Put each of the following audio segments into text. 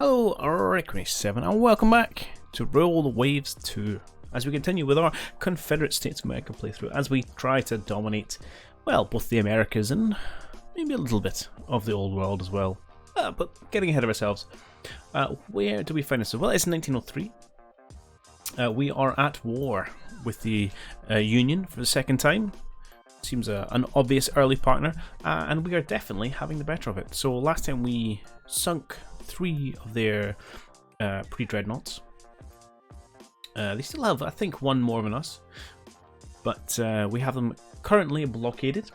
Hello, Rick7, and welcome back to Roll the Waves 2 as we continue with our Confederate States of America playthrough as we try to dominate, well, both the Americas and maybe a little bit of the old world as well. But getting ahead of ourselves, where do we find this? Well, it's 1903. We are at war with the Union for the second time. Seems an obvious early partner, and we are definitely having the better of it. So last time we sunk 3 of their pre-dreadnoughts. They still have, I think, 1 more than us, but we have them currently blockaded,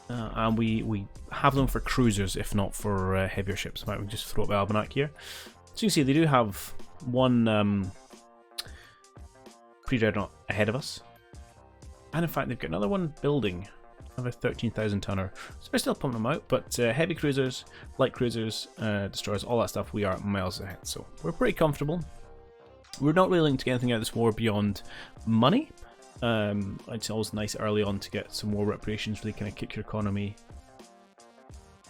and we have them for cruisers, if not for heavier ships. Might we just throw up the almanac here? So you can see they do have 1 pre-dreadnought ahead of us. And in fact, they've got another one building, another 13,000 tonner. So we're still pumping them out, but heavy cruisers, light cruisers, destroyers, all that stuff, we are miles ahead. So we're pretty comfortable. We're not really looking to get anything out of this war beyond money. It's always nice early on to get some war reparations, really kind of kick your economy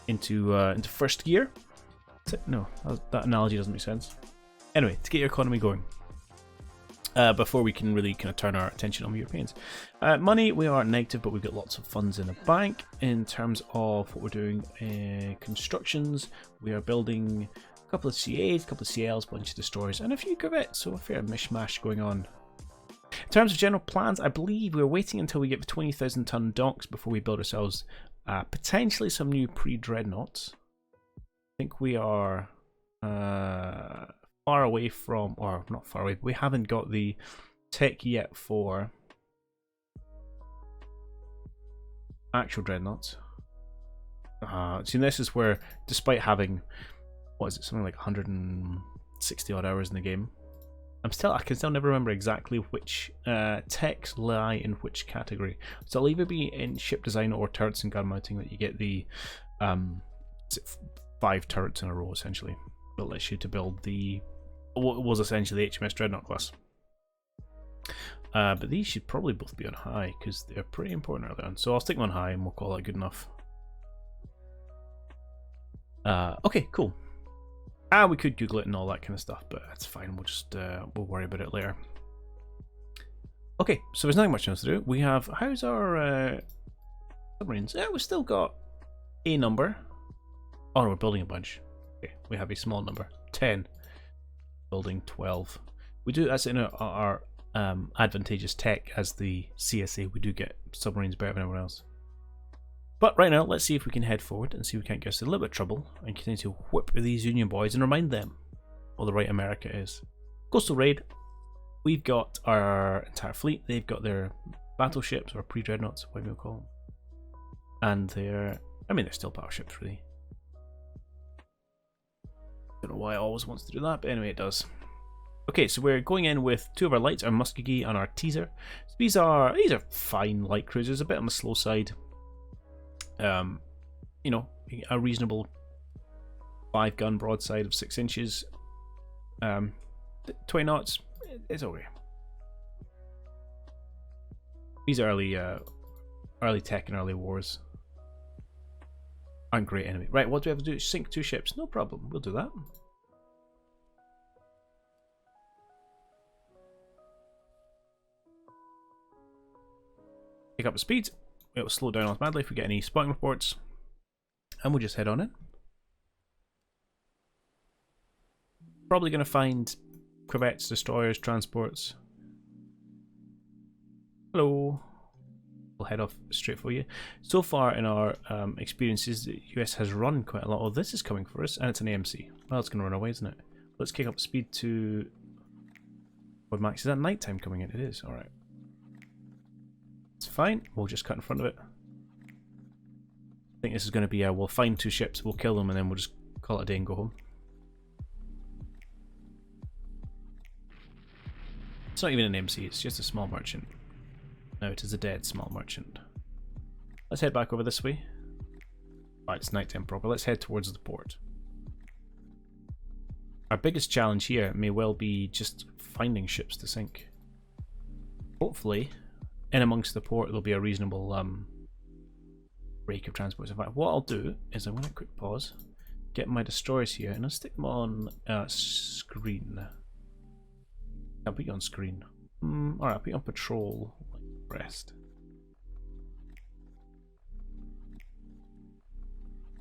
into first gear. No, that analogy doesn't make sense. Anyway, to get your economy going. Before we can really kind of turn our attention on the Europeans. Money, we are negative, but we've got lots of funds in the bank. In terms of what we're doing, constructions, we are building a couple of CAs, a couple of CLs, a bunch of destroyers, and a few corvettes, so a fair mishmash going on. In terms of general plans, I believe we're waiting until we get the 20,000 ton docks before we build ourselves potentially some new pre-dreadnoughts. I think we are far away from, or not far away, but we haven't got the tech yet for actual dreadnoughts. See, this is where, despite having, what is it, something like 160 odd hours in the game, I can still never remember exactly which techs lie in which category. So it'll either be in ship design or turrets and gun mounting that you get the 5 turrets in a row, essentially. That lets you to build the what was essentially the HMS Dreadnought class. But these should probably both be on high because they're pretty important early on. So I'll stick them on high and we'll call that good enough. Okay, cool. We could Google it and all that kind of stuff, but that's fine. We'll just we'll worry about it later. Okay, so there's nothing much else to do. We have, how's our submarines? Yeah, we've still got a number. Oh no, we're building a bunch. Okay, we have a small number, 10. Building 12. We do, that's in our advantageous tech as the CSA. We do get submarines better than everyone else. But right now, let's see if we can head forward and see if we can't get us in a little bit of trouble and continue to whip these Union boys and remind them what the right America is. Coastal Raid. We've got our entire fleet. They've got their battleships or pre-dreadnoughts, whatever you call them. And they're still battleships, really. Don't know why it always wants to do that, but anyway, it does. Okay, so we're going in with 2 of our lights, our Muskogee and our Teaser. So these are fine light cruisers, a bit on the slow side. You know, a reasonable 5-gun broadside of 6 inches. 20 knots, it's okay. These early tech and early wars aren't great enemy. Right, what do we have to do? Sink 2 ships. No problem, we'll do that. Pick up the speed. It'll slow down automatically if we get any spotting reports. And we'll just head on in. Probably going to find corvettes, destroyers, transports. Hello. We'll head off straight for you. So far in our experiences, the US has run quite a lot. Oh, this is coming for us, and it's an AMC. Well, it's going to run away, isn't it? Let's kick up speed to... What max? Is that nighttime coming in? It is, alright. It's fine, we'll just cut in front of it. I think this is going to be we'll find 2 ships, we'll kill them, and then we'll just call it a day and go home. It's not even an MC, it's just a small merchant. No, it is a dead small merchant. Let's head back over this way. Right, it's nighttime proper. Let's head towards the port. Our biggest challenge here may well be just finding ships to sink. Hopefully, in amongst the port, there'll be a reasonable rake of transports. In fact, what I'll do is I'm going to quick pause, get my destroyers here and I'll stick them on screen. I'll put you on screen. Alright, I'll put you on patrol. Rest.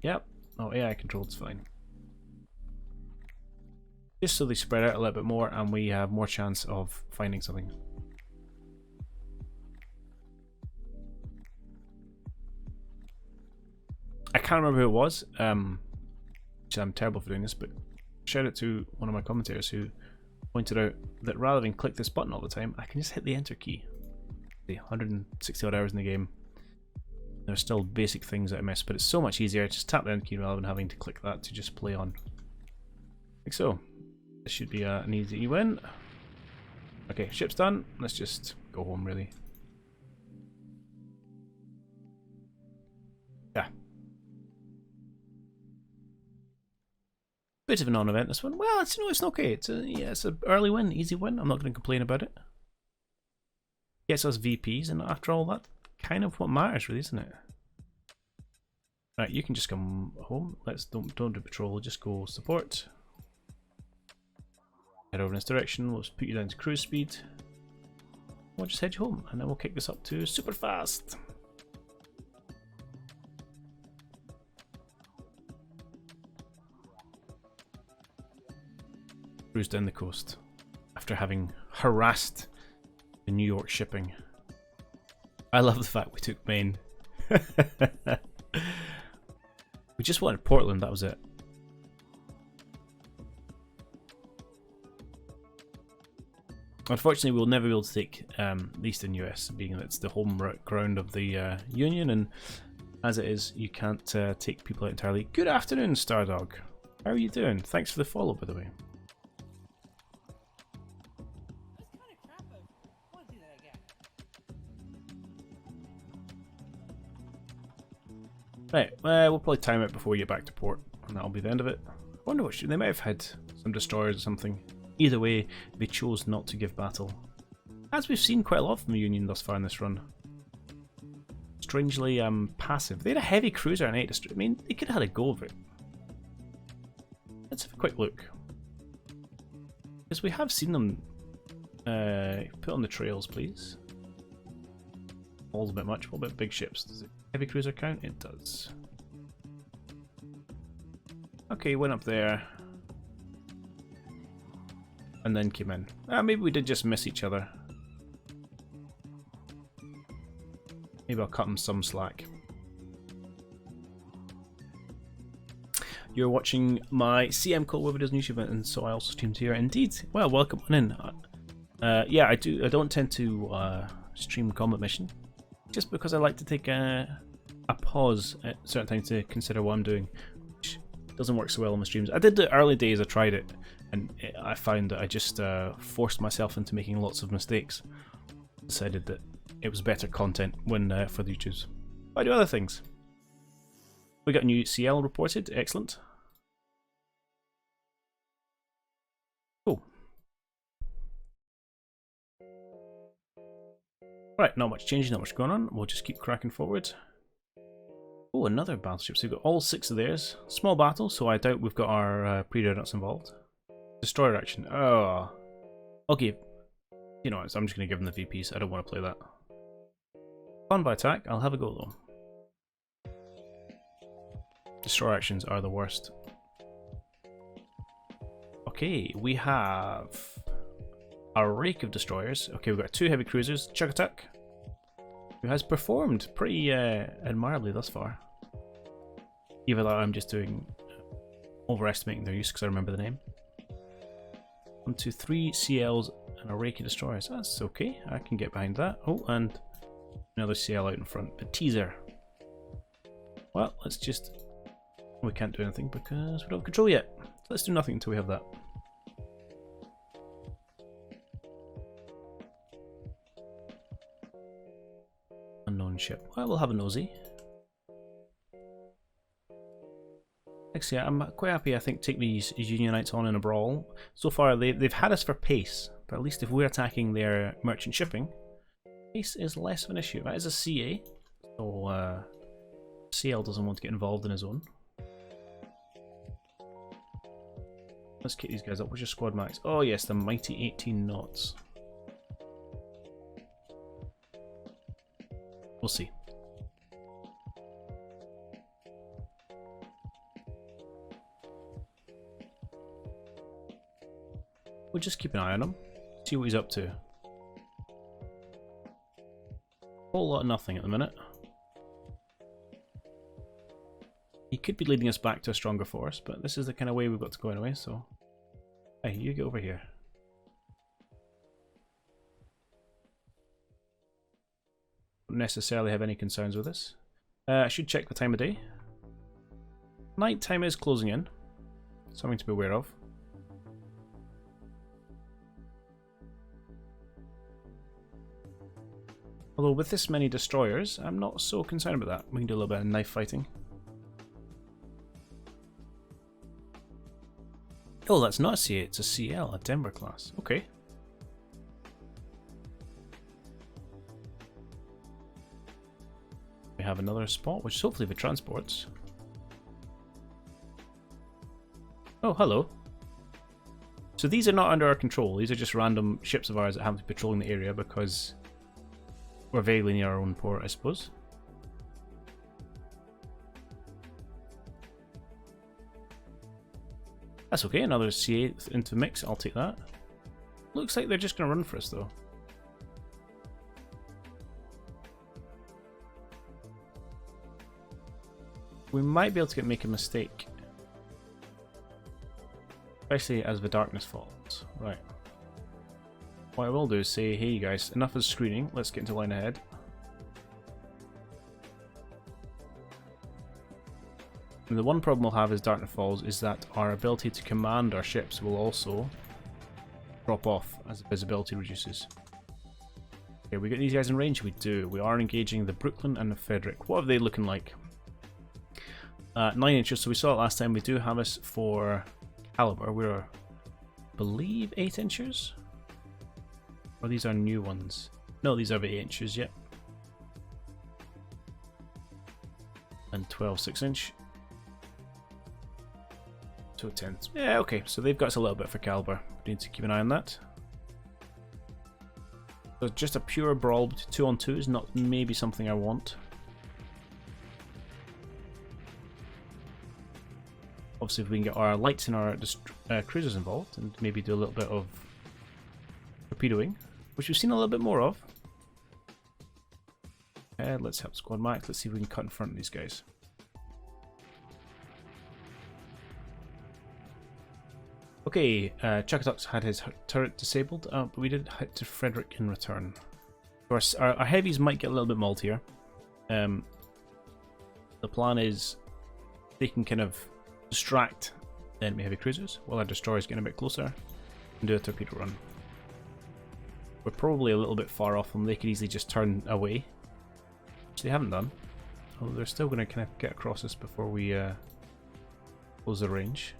Yep. Oh, AI controlled's fine. Just so they spread out a little bit more and we have more chance of finding something. I can't remember who it was. I'm terrible for doing this, but shout out to one of my commentators who pointed out that rather than click this button all the time, I can just hit the enter key. The 160 odd hours in the game. There's still basic things that I miss, but it's so much easier. Just tap the enter key rather than having to click that to just play on. Like so. This should be an easy win. Okay, ship's done. Let's just go home, really. Yeah. Bit of a non-event, this one. Well, it's okay. It's an early win, easy win. I'm not going to complain about it. Gets us VPs, and after all that, kind of what matters, really, isn't it? Right, you can just come home. Don't do patrol. Just go support. Head over in this direction. We'll just put you down to cruise speed. We'll just head you home, and then we'll kick this up to super fast. Cruise down the coast after having harassed the New York shipping. I love the fact we took Maine. We just wanted Portland, that was it. Unfortunately, we'll never be able to take the Eastern US, being that it's the home ground of the Union, and as it is, you can't take people out entirely. Good afternoon, Stardog. How are you doing? Thanks for the follow, by the way. Right, we'll probably time it before we get back to port, and that'll be the end of it. I wonder what they might have had some destroyers or something. Either way, they chose not to give battle. As we've seen quite a lot from the Union thus far in this run. Strangely passive. They had a heavy cruiser and 8 destroyers. I mean, they could have had a go of it. Let's have a quick look. Because we have seen them put on the trails, please. Falls a bit much. What about big ships? Does it heavy cruiser count? It does. Okay, went up there. And then came in. Maybe we did just miss each other. Maybe I'll cut him some slack. You're watching my CM Cole Videos on YouTube, and so I also streamed here. Indeed. Well, welcome on in. Yeah, I don't tend to stream Combat Mission, just because I like to take a pause at certain times to consider what I'm doing, which doesn't work so well on my streams. I did the early days, I tried it, and I found that I just forced myself into making lots of mistakes. Decided that it was better content when for the YouTubes. But I do other things. We got a new CL reported, excellent. Cool. Right, not much changing, not much going on. We'll just keep cracking forward. Oh, another battleship. So we've got all 6 of theirs. Small battle, so I doubt we've got our pre-dreadnoughts involved. Destroyer action. Oh. Okay. You know what, I'm just going to give them the VPs. I don't want to play that. Convoy attack. I'll have a go though. Destroyer actions are the worst. Okay, we have a rake of destroyers. Okay, we've got 2 heavy cruisers. Chugatuck, who has performed pretty admirably thus far. Even though I'm just overestimating their use because I remember the name. 1, 2, 3 CLs and a rake of destroyers. That's okay. I can get behind that. Oh, and another CL out in front. A teaser. Well, let's just... We can't do anything because we don't have control yet. So let's do nothing until we have that. Unknown ship. Well, we'll have a nosy. Actually, I'm quite happy, I think, to take these Unionites on in a brawl. So far, they've had us for pace, but at least if we're attacking their merchant shipping, pace is less of an issue. That is a CA, so CL doesn't want to get involved in his own. Let's kick these guys up. What's your squad max? Oh yes, the mighty 18 knots. We'll see. We'll just keep an eye on him. See what he's up to. Whole lot of nothing at the minute. He could be leading us back to a stronger force, but this is the kind of way we've got to go anyway, so... Hey, you get over here. Don't necessarily have any concerns with this. I should check the time of day. Night time is closing in. Something to be aware of. Although with this many destroyers, I'm not so concerned about that. We can do a little bit of knife fighting. Oh, that's not a CA, it's a CL, a Denver class. Okay. We have another spot, which is hopefully the transports. Oh, hello. So these are not under our control. These are just random ships of ours that happen to be patrolling the area because we're vaguely near our own port, I suppose. That's okay, another CA into mix, I'll take that. Looks like they're just going to run for us though. We might be able to make a mistake. Especially as the darkness falls. Right. What I will do is say, hey you guys, enough of screening, let's get into line ahead. And the one problem we'll have as darkness falls is that our ability to command our ships will also drop off as the visibility reduces. Okay, we get these guys in range? We do. We are engaging the Brooklyn and the Frederick. What are they looking like? 9 inches, so we saw it last time. We do have us for caliber. We're, I believe, 8 inches? Or these are new ones? No, these are the 8 inches, yep. And 12 6-inch. So 10. Yeah, okay, so they've got us a little bit for caliber. We need to keep an eye on that. So just a pure brawl 2-on-2 is not maybe something I want. Obviously, if we can get our lights and our cruisers involved and maybe do a little bit of torpedoing, which we've seen a little bit more of. Let's help squad max. Let's see if we can cut in front of these guys. Okay, Chakotux had his turret disabled, but we did hit to Frederick in return. Of course, our heavies might get a little bit maltier. The plan is they can kind of distract the enemy heavy cruisers while our destroyers get a bit closer and do a torpedo run. We're probably a little bit far off them. They could easily just turn away, which they haven't done. Although they're still going to kind of get across us before we close the range.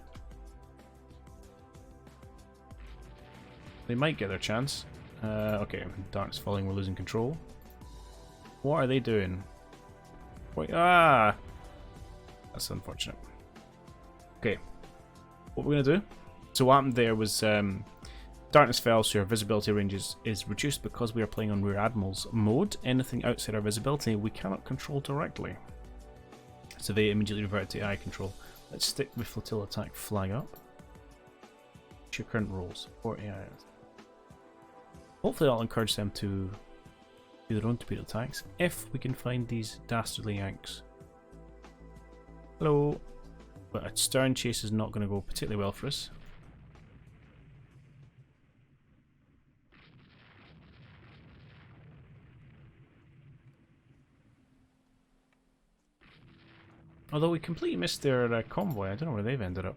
They might get their chance. Okay, dark's falling, we're losing control. What are they doing? Wait, that's unfortunate. Okay, what we're going to do. So what happened there was darkness fell, so our visibility range is reduced because we are playing on Rear Admiral's mode. Anything outside our visibility we cannot control directly. So they immediately revert to AI control. Let's stick with flotilla attack flag up. What's your current rolls? 4 AI. Hopefully that'll encourage them to do their own torpedo attacks, if we can find these dastardly Yanks. Hello. But a stern chase is not going to go particularly well for us. Although we completely missed their convoy, I don't know where they've ended up.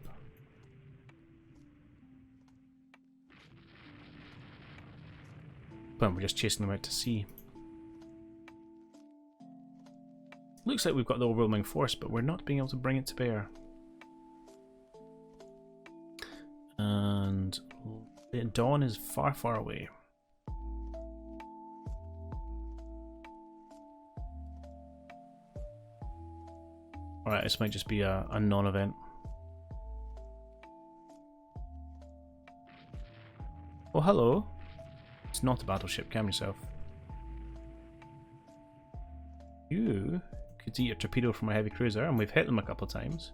But we're just chasing them out to sea. Looks like we've got the overwhelming force, but we're not being able to bring it to bear. And dawn is far, far away. Alright, this might just be a non-event. Oh, hello. It's not a battleship, calm yourself. You could eat a torpedo from a heavy cruiser, and we've hit them a couple of times.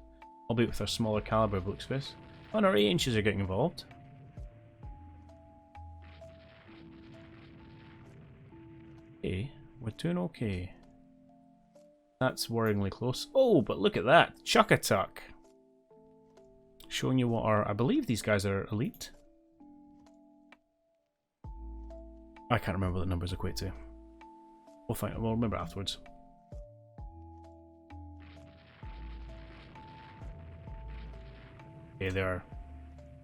Albeit with our smaller caliber, looks this. Oh, and our 8 inches are getting involved. Okay, we're doing okay. That's worryingly close. Oh, but look at that! Chuckatuck! Showing you what our... I believe these guys are elite. I can't remember what the numbers equate to. We'll remember afterwards. Okay, they are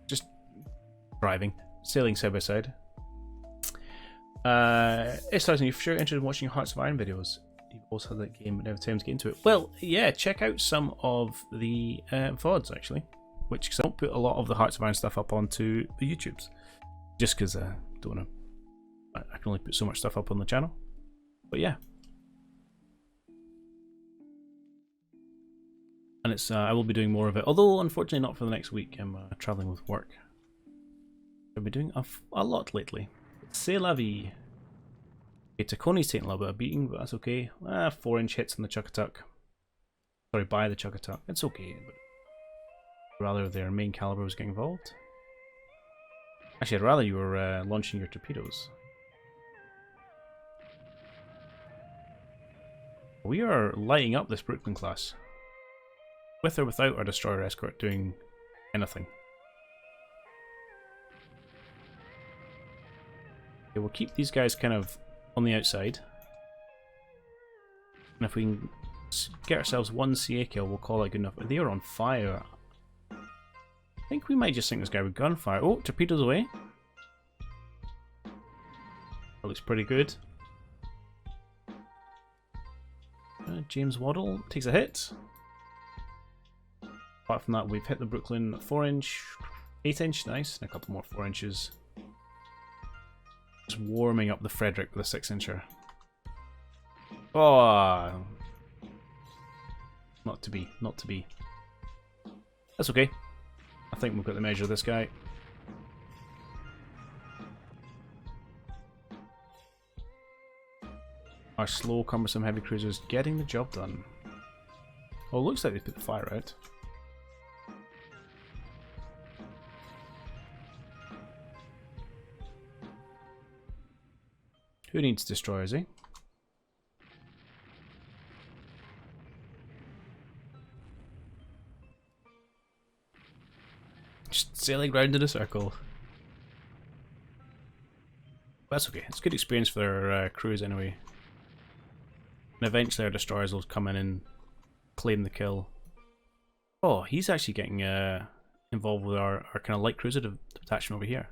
just driving, sailing side by side. It's something if you're interested in watching Hearts of Iron videos. You've also had that game, but never time to get into it. Well, yeah, check out some of the VODs actually, which cause I don't put a lot of the Hearts of Iron stuff up onto the YouTubes, just because I don't know. I can only put so much stuff up on the channel. But yeah. And it's I will be doing more of it, although unfortunately not for the next week. I'm travelling with work. I've been doing a lot lately. C'est la vie. Okay, Tacconi's taking a little bit of beating, but that's okay. 4-inch hits on the Chuckatuck. Sorry, by the Chuckatuck. It's okay, but rather their main caliber was getting involved. Actually, I'd rather you were launching your torpedoes. We are lighting up this Brooklyn class. With or without our destroyer escort doing anything. Okay, we'll keep these guys kind of on the outside. And if we can get ourselves one CA kill, we'll call that good enough. They are on fire. I think we might just sink this guy with gunfire. Oh, torpedoes away. That looks pretty good. James Waddle takes a hit. Apart from that, we've hit the Brooklyn 4-inch, 8-inch, nice, and a couple more 4 inches. Just warming up the Frederick with a 6-incher. Oh, not to be, not to be. That's okay. I think we've got the measure of this guy. Our slow, cumbersome heavy cruisers getting the job done. Oh, it looks like they put the fire out. Who needs destroyers, eh? Just sailing round in a circle. That's okay. It's a good experience for their crews anyway. And eventually our destroyers will come in and claim the kill. Oh, he's actually getting involved with our kind of light cruiser detachment over here.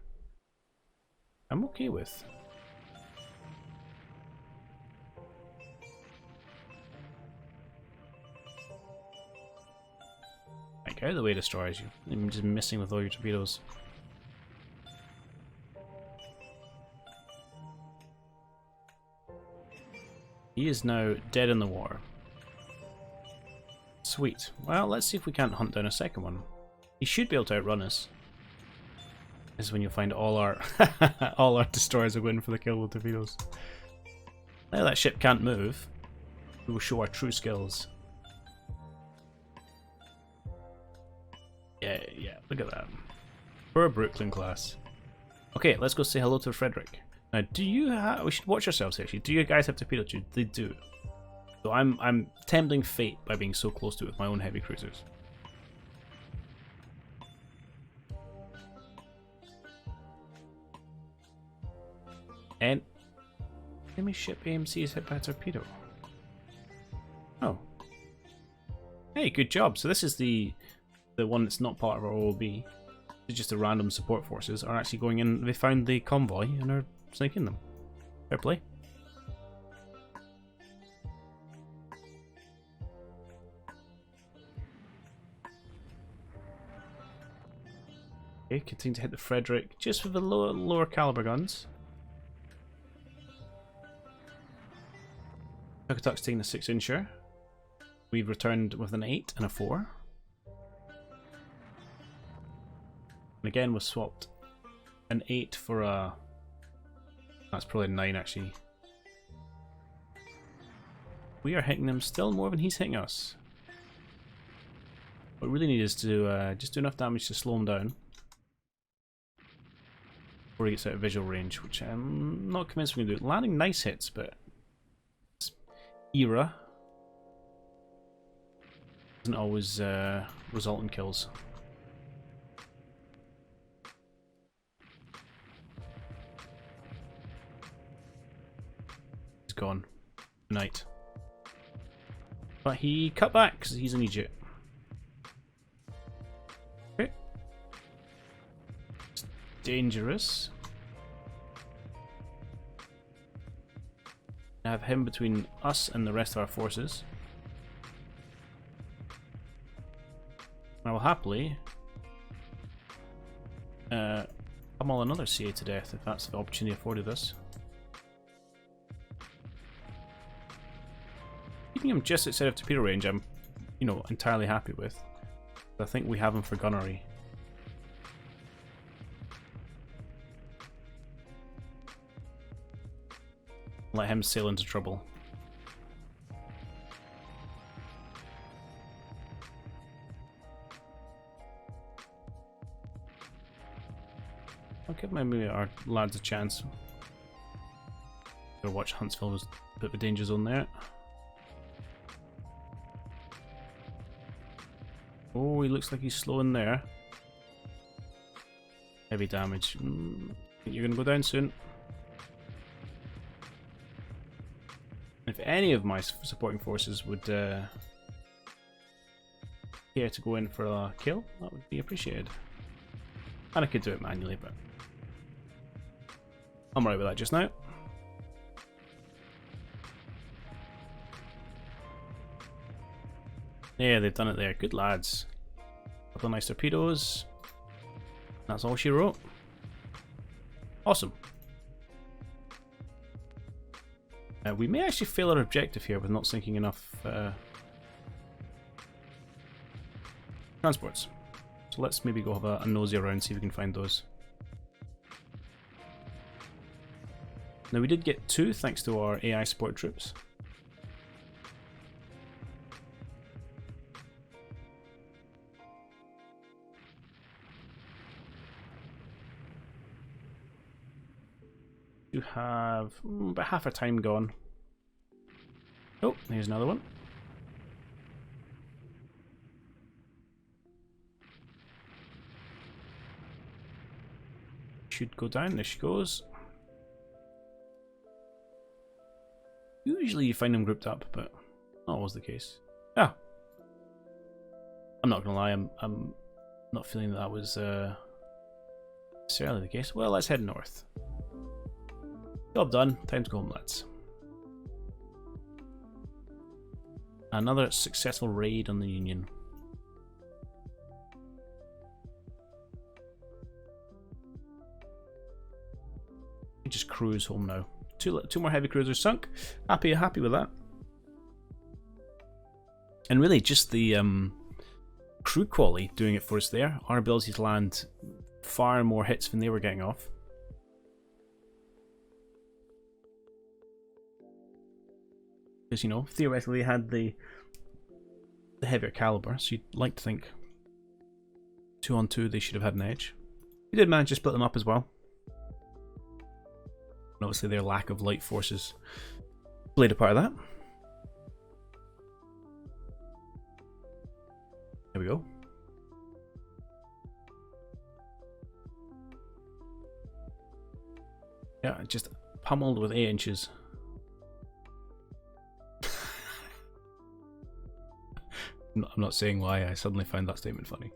I'm okay with. Like, out of the way, destroyers. You're just missing with all your torpedoes. He is now dead in the water. Sweet. Well, let's see if we can't hunt down a second one. He should be able to outrun us. This is when you'll find all our all our destroyers are going for the kill with torpedoes. Now that ship can't move, we will show our true skills. Yeah, look at that. Poor Brooklyn class. Okay, let's go say hello to Frederick. Now, do you have... We should watch ourselves, actually. Do you guys have torpedo tubes? They do. So I'm tempting fate by being so close to it with my own heavy cruisers. And... enemy ship AMC is hit by a torpedo. Oh. Hey, good job. So this is the one that's not part of our OOB. It's just the random support forces are actually going in. They found the convoy and are snaking them. Fair play. Okay, continue to hit the Frederick just with the lower caliber guns. Chuckatuck's taking a 6-incher. We've returned with an 8 and a 4. And again, we've swapped an 8 for a... That's probably a 9 actually. We are hitting him still more than he's hitting us. What we really need is to just do enough damage to slow him down before he gets out of visual range, which I'm not convinced we can do. Landing nice hits, but era doesn't always result in kills. He's gone. Night. But he cut back because he's an idiot. Okay. It's dangerous. I have him between us and the rest of our forces. I will happily pummel another CA to death if that's the opportunity afforded us. Keeping him just outside of torpedo range, I'm, you know, entirely happy with. I think we have him for gunnery. Let him sail into trouble. I'll give maybe our lads a chance. Gotta watch Huntsville, was a bit of a danger zone there. Oh, he looks like he's slowing there. Heavy damage. You're gonna go down soon. If any of my supporting forces would care to go in for a kill, that would be appreciated. And I could do it manually, but I'm right with that just now. Yeah, they've done it there. Good lads. Couple of nice torpedoes. That's all she wrote. Awesome. We may actually fail our objective here with not sinking enough transports. So let's maybe go have a nosy around, see if we can find those. Now we did get 2 thanks to our AI support troops. You have about half our time gone. Oh, here's another one. Should go down. There she goes. Usually you find them grouped up, but not always the case. Ah, I'm not gonna lie. I'm not feeling that was necessarily the case. Well, let's head north. Job done. Time to go home, lads. Another successful raid on the Union. We just cruise home now. Two more heavy cruisers sunk. Happy with that. And really, just the crew quality doing it for us there. Our ability to land far more hits than they were getting off. Because, you know, theoretically they had the heavier caliber, so you'd like to think 2 on 2 they should have had an edge. We did manage to split them up as well. And obviously their lack of light forces played a part of that. There we go. Yeah, just pummeled with 8 inches. I'm not saying why I suddenly found that statement funny.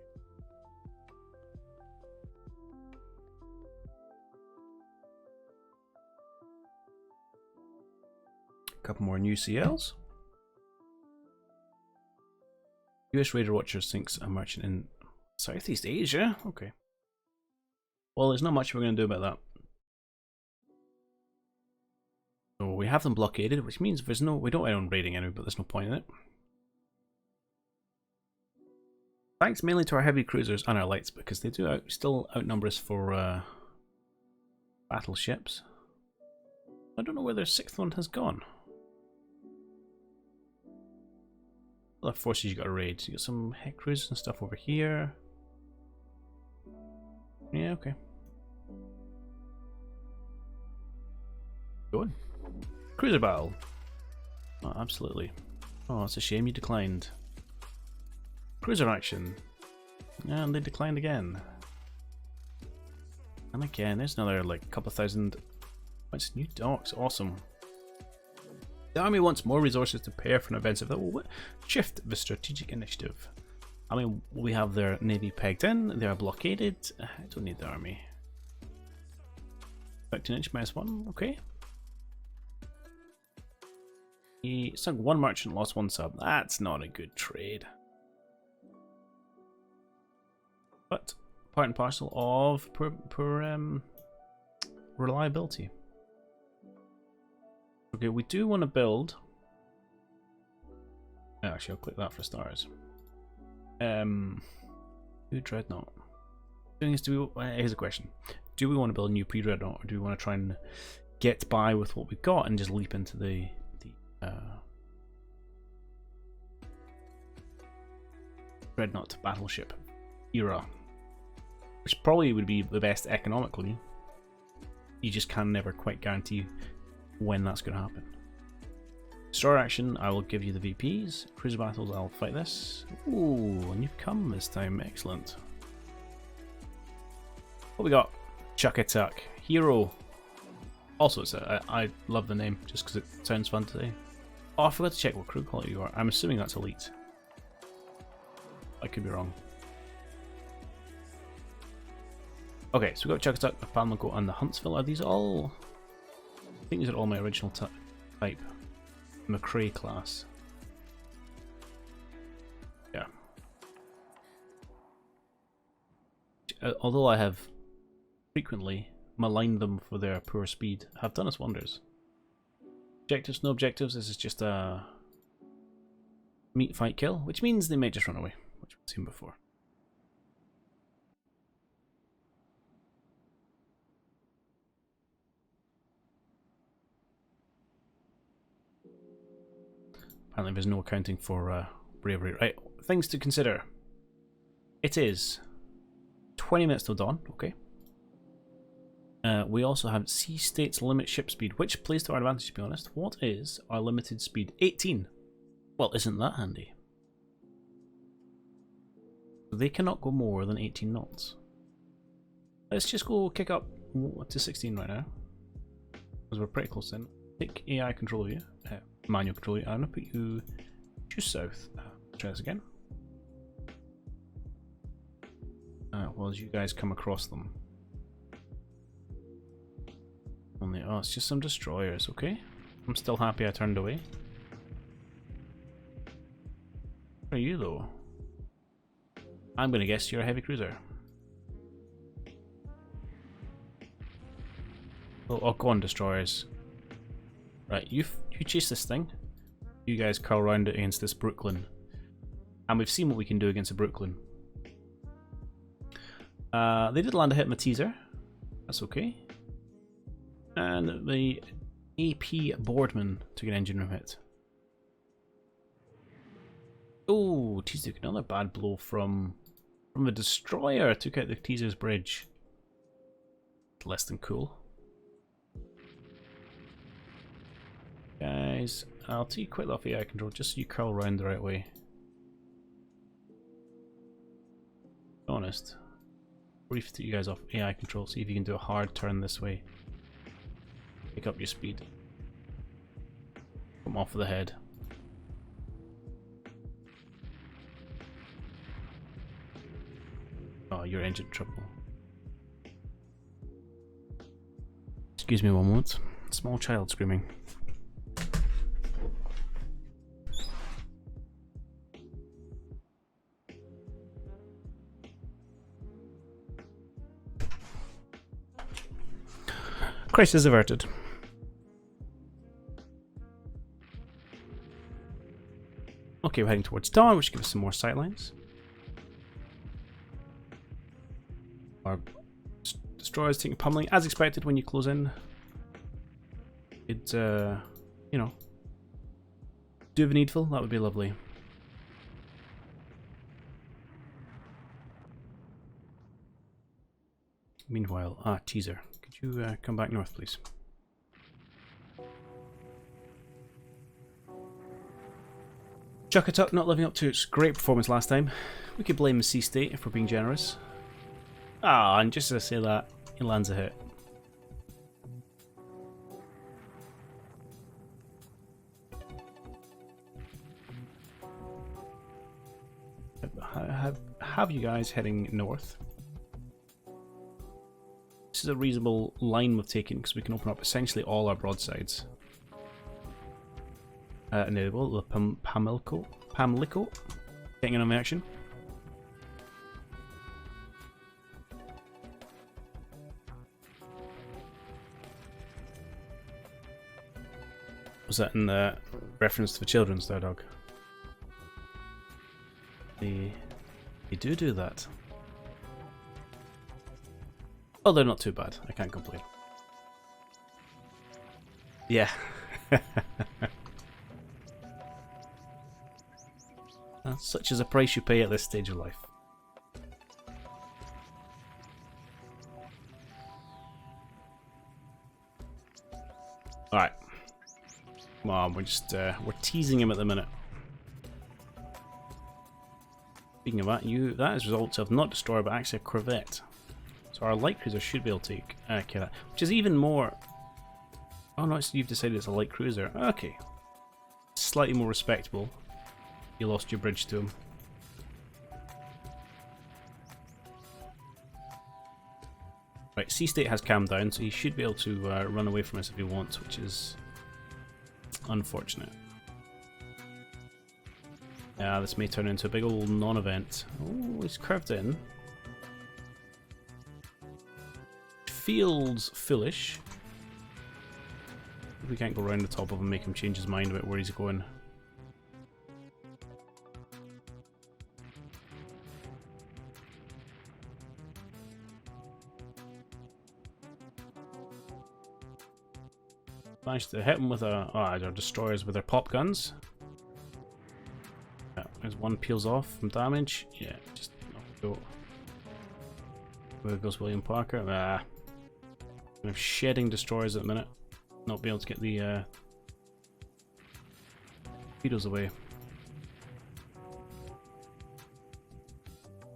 A couple more new CLs. US Raider Watcher sinks a merchant in Southeast Asia? Okay. Well, there's not much we're going to do about that. So we have them blockaded, which means there's no, we don't own raiding anyway, but there's no point in it. Thanks mainly to our heavy cruisers and our lights, because they do still outnumber us for battleships. I don't know where their 6th one has gone. Other forces you got to raid. So you got some heck cruisers and stuff over here. Yeah, okay. Go on. Cruiser battle. Oh, absolutely. Oh, it's a shame you declined. Cruiser action. And they declined again. And again, there's another like couple of thousand. It's new docks, awesome. The army wants more resources to prepare for an offensive that will shift the strategic initiative. I mean, we have their navy pegged in, they are blockaded. I don't need the army. 13-inch -1, okay. He sunk 1 merchant, lost 1 sub. That's not a good trade. But part and parcel of reliability. Okay, we do want to build. Actually, I'll click that for stars. New dreadnought. Here's a question: do we want to build a new pre-dreadnought, or do we want to try and get by with what we've got and just leap into the dreadnought battleship era, which probably would be the best economically? You just can never quite guarantee when that's going to happen. Destroyer action, I will give you the VPs. Cruiser battles, I'll fight this. Ooh, and you've come this time, excellent. What we got? Chuckatuck. Hero. Also, I love the name just because it sounds fun to say. Oh, I forgot to check what crew quality you are. I'm assuming that's elite. I could be wrong. Okay, so we've got Chuckatuck, the Pamlico, and the Huntsville. Are these all... I think these are all my original type. McCrae class. Yeah. Although I have frequently maligned them for their poor speed, have done us wonders. Objectives, no objectives. This is just a meat, fight, kill, which means they may just run away, which we've seen before. Apparently there's no accounting for bravery. Right, things to consider. It is 20 minutes till dawn, okay. We also have sea states limit ship speed, which plays to our advantage, to be honest. What is our limited speed? 18. Well, isn't that handy? They cannot go more than 18 knots. Let's just go kick up to 16 right now, because we're pretty close in. Take AI control of you. Manual control. I'm gonna put you due south. Try this again. Well, as you guys come across them. Only it's just some destroyers. Okay, I'm still happy I turned away. What are you though? I'm gonna guess you're a heavy cruiser. Oh, go on, destroyers. Right, you chase this thing. You guys curl around it against this Brooklyn. And we've seen what we can do against a Brooklyn. They did land a hit in the teaser. That's okay. And the AP Boardman took an engine room hit. Oh, teaser took another bad blow from the destroyer. Took out the teaser's bridge. Less than cool. Guys, I'll take you quite off AI control just so you curl around the right way. Be honest. Brief to you guys off AI control, see if you can do a hard turn this way. Pick up your speed. Come off of the head. Oh, you're engine trouble. Excuse me one moment. Small child screaming. Crisis averted. Okay, we're heading towards dawn, which gives us some more sightlines. Our Destroyers taking pummeling as expected when you close in. It, you know, do the needful. That would be lovely. Meanwhile, teaser. Could you come back north, please? Chuckatuck not living up to its great performance last time. We could blame the Sea State if we're being generous. Ah, and just as I say that, he lands a hit. Have you guys heading north? This is a reasonable line we've taken because we can open up essentially all our broadsides. Enable the Pamlico getting in on the action. Was that in the reference to the children's there, dog? They do that. Oh, they're not too bad. I can't complain. Yeah. Such is a price you pay at this stage of life. Alright. Come on, we're teasing him at the minute. Speaking of that, that is results of not destroyer but actually a corvette. So our light cruiser should be able to take care of that. Which is even more... Oh no, you've decided it's a light cruiser. Okay. Slightly more respectable. You lost your bridge to him. Right, Sea State has calmed down, so he should be able to run away from us if he wants, which is unfortunate. Yeah, this may turn into a big old non-event. Oh, he's curved in. Feels foolish. We can't go around the top of him and make him change his mind about where he's going. Managed to hit him with our destroyers with their pop guns. Yeah, there's one peels off from damage. Yeah, just go. Where goes William Parker? Kind of shedding destroyers at the minute. Not be able to get the torpedoes away.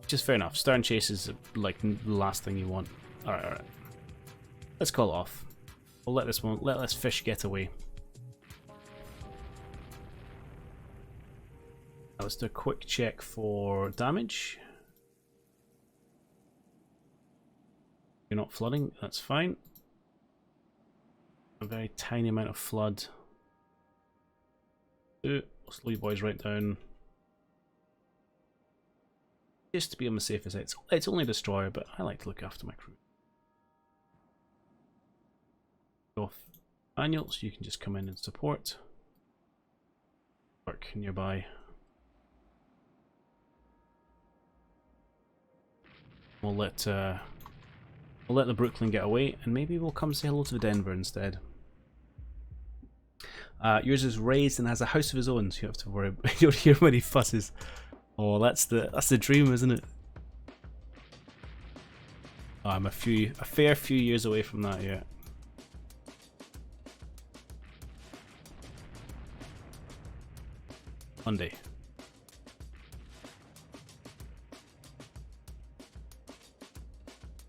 Which is fair enough. Stern chase is like the last thing you want. Alright. Let's call it off. We'll let this fish get away. Now let's do a quick check for damage. You're not flooding, that's fine. A very tiny amount of flood. We'll slow you boys right down. Just to be on the safer side. It's only a destroyer, but I like to look after my crew. Off manual, so you can just come in and support. Work nearby. We'll let the Brooklyn get away, and maybe we'll come say hello to the Denver instead. Yours is raised and has a house of his own, so you don't have to worry. You don't hear when he fusses. Oh, that's the dream, isn't it? Oh, I'm a fair few years away from that yet. Monday.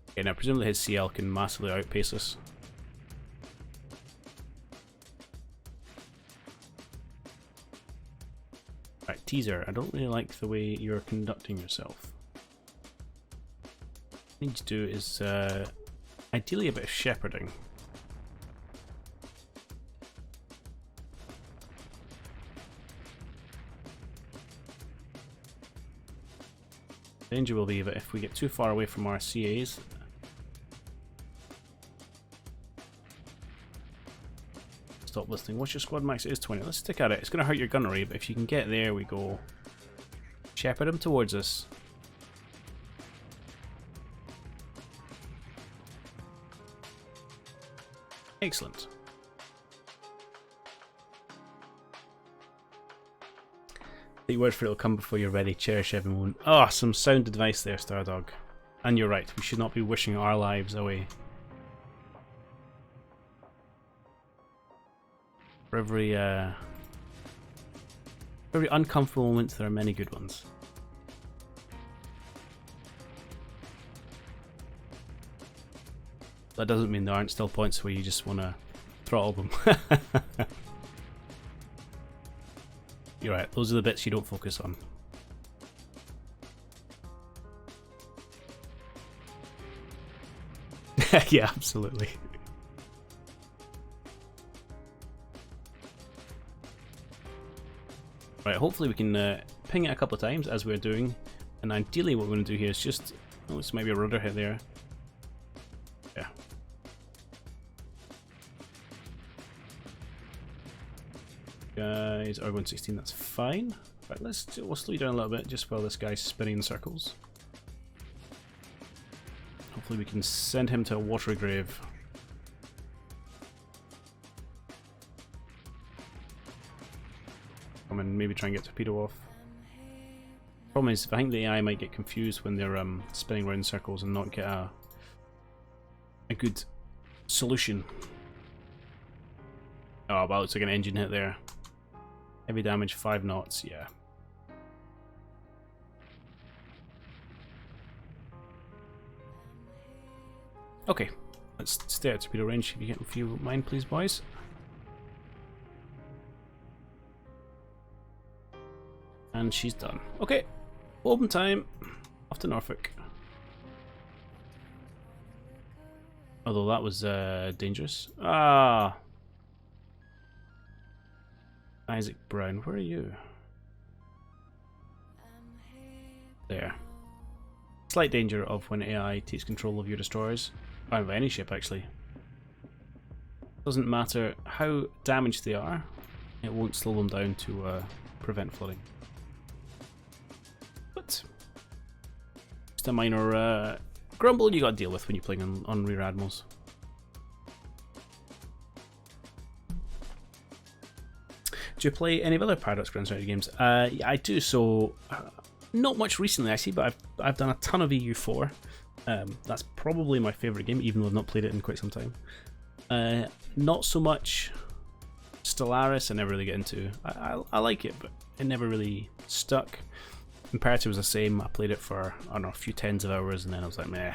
Okay, now presumably his CL can massively outpace us. Right, teaser. I don't really like the way you're conducting yourself. What you need to do is ideally a bit of shepherding. Danger will be that if we get too far away from our CAs, stop listening. What's your squad max? It is 20. Let's stick at it. It's going to hurt your gunnery, but if you can get there, we go. Shepherd him towards us. Excellent. The word for it will come before you're ready. Cherish every moment. Oh, some sound advice there, Stardog. And you're right, we should not be wishing our lives away. For every uncomfortable moment, there are many good ones. That doesn't mean there aren't still points where you just want to throttle them. You're right, those are the bits you don't focus on. Yeah, absolutely. Right, hopefully we can ping it a couple of times as we're doing, and ideally what we're going to do here is just... Oh, this might be a rudder hit there. Yeah. Guys, R116, that's fine. Right, we'll slow you down a little bit just while this guy's spinning in circles. Hopefully we can send him to a watery grave. Come and maybe try and get Torpedo off. Problem is, I think the AI might get confused when they're spinning around in circles and not get a good solution. Oh, well, it's like an engine hit there. Heavy damage, 5 knots, yeah. Okay, let's stay at torpedo range if you mind, please, boys. And she's done. Okay, open time. Off to Norfolk. Although that was dangerous. Ah, Isaac Brown, where are you? There. Slight danger of when AI takes control of your destroyers. Or of any ship, actually. Doesn't matter how damaged they are, it won't slow them down to prevent flooding. But just a minor grumble you got to deal with when you're playing on Rear Admirals. Do you play any of other Paradox Grand Strategy games? I do, so not much recently actually, but I've done a ton of EU4. That's probably my favourite game, even though I've not played it in quite some time. Not so much Stellaris, I never really get into. I like it, but it never really stuck. Imperator was the same, I played it for, I don't know, a few tens of hours, and then I was like, meh.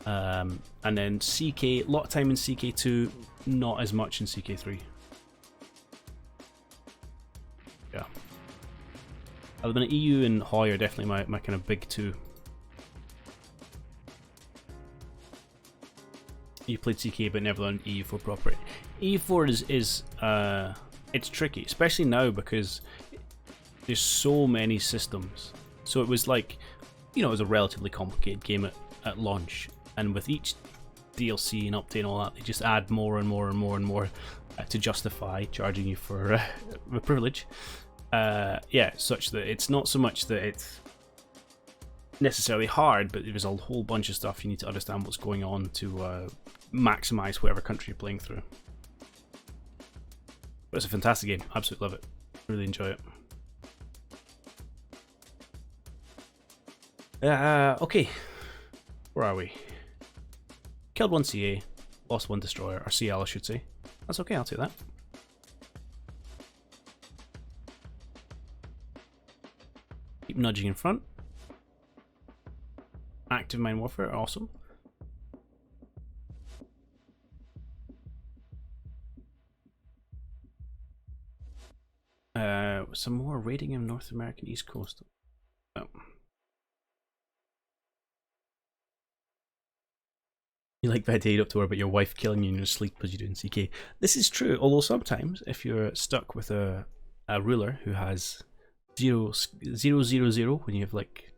And then CK, a lot of time in CK2, not as much in CK3. Yeah. Other than EU and Hoy are definitely my kind of big two. You played CK but never done EU4 proper. EU4 is it's tricky, especially now because there's so many systems. So it was like, you know, it was a relatively complicated game at launch, and with each DLC and update and all that, they just add more and more and more and more to justify charging you for the privilege. Yeah, such that it's not so much that it's necessarily hard, but there's a whole bunch of stuff you need to understand what's going on to maximize whatever country you're playing through. But it's a fantastic game, absolutely love it, really enjoy it. Okay, where are we? Killed 1 CA, lost 1 destroyer, or CL I should say. That's okay, I'll take that. Keep nudging in front. Active mine warfare, awesome. Some more raiding in North American East Coast. Oh. You like the idea up to worry about your wife killing you in your sleep as you do in CK. This is true, although sometimes if you're stuck with a ruler who has 0, 0, 0, 0, when you have like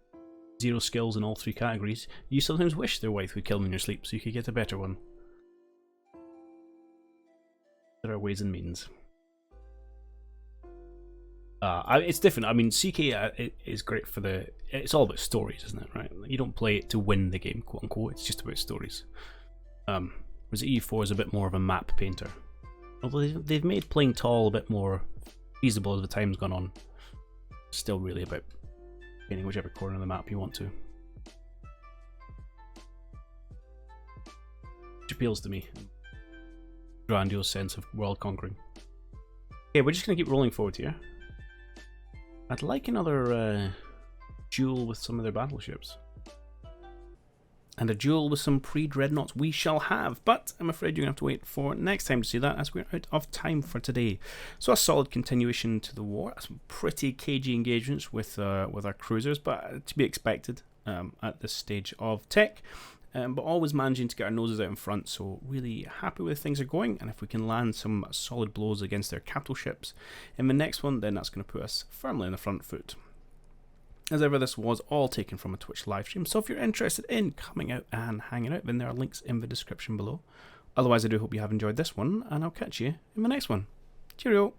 0 skills in all 3 categories, you sometimes wish their wife would kill them in your sleep so you could get a better one. There are ways and means. It's different. I mean, CK is great for the... It's all about stories, isn't it, right? You don't play it to win the game, quote unquote. It's just about stories. Whereas EU4 is a bit more of a map painter. Although they've made playing tall a bit more feasible as the time's gone on. Still really about painting whichever corner of the map you want to. Which appeals to me. Grandiose sense of world conquering. Okay, we're just going to keep rolling forward here. I'd like another duel with some of their battleships. And a duel with some pre-dreadnoughts we shall have, but I'm afraid you're going to have to wait for next time to see that, as we're out of time for today. So a solid continuation to the war, some pretty cagey engagements with our cruisers, but to be expected at this stage of tech. But always managing to get our noses out in front, so really happy with things are going, and if we can land some solid blows against their capital ships in the next one, then that's going to put us firmly in the front foot. As ever, this was all taken from a Twitch livestream, so if you're interested in coming out and hanging out, then there are links in the description below. Otherwise, I do hope you have enjoyed this one, and I'll catch you in the next one. Cheerio!